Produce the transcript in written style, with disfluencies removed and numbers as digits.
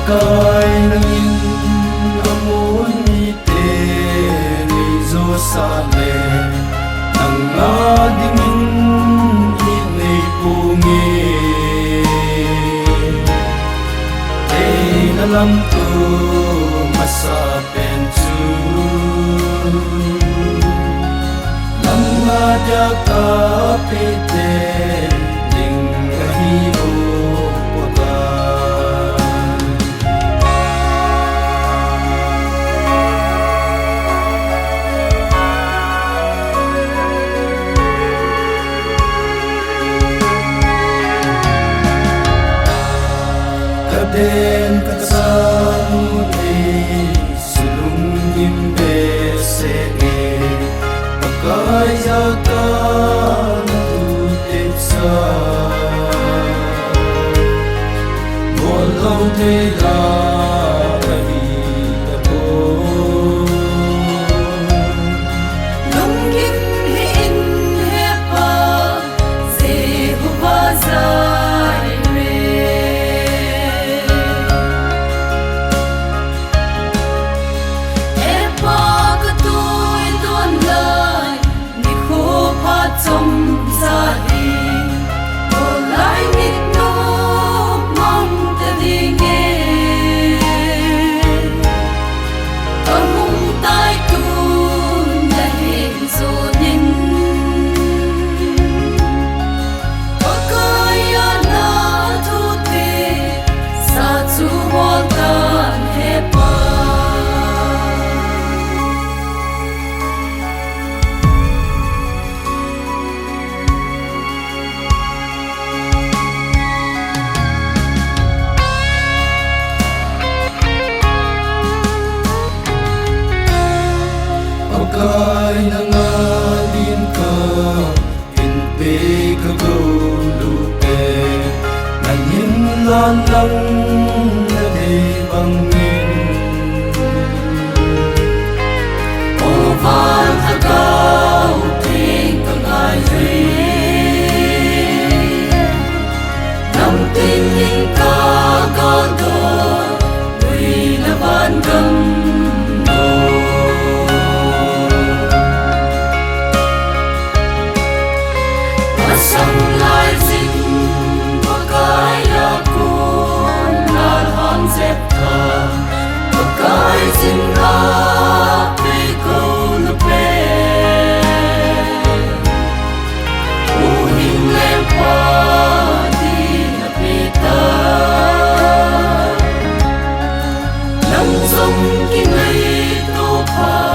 Pagkay nangin amon ite Rizo sale Nang adingin inay pungi Nalam tu masapen tu Namada kapite Ding ahiro Kaden kasamuni sulung imbese Pagkaya ka natutitsa Walau tila kahit ako Lungging hiin hepa Zehubazai Pagkay nangadin ka Hindi ka gulute Nanginlan lang na di bangin Ovan agaw ting kangayin Nang tingin ka gado Uy naban gamdo Sang lai zing Pagkaya kun nalhan zepta Pagkay zing api ko lupe Uhing lepa di napita Nang zong kinay to pa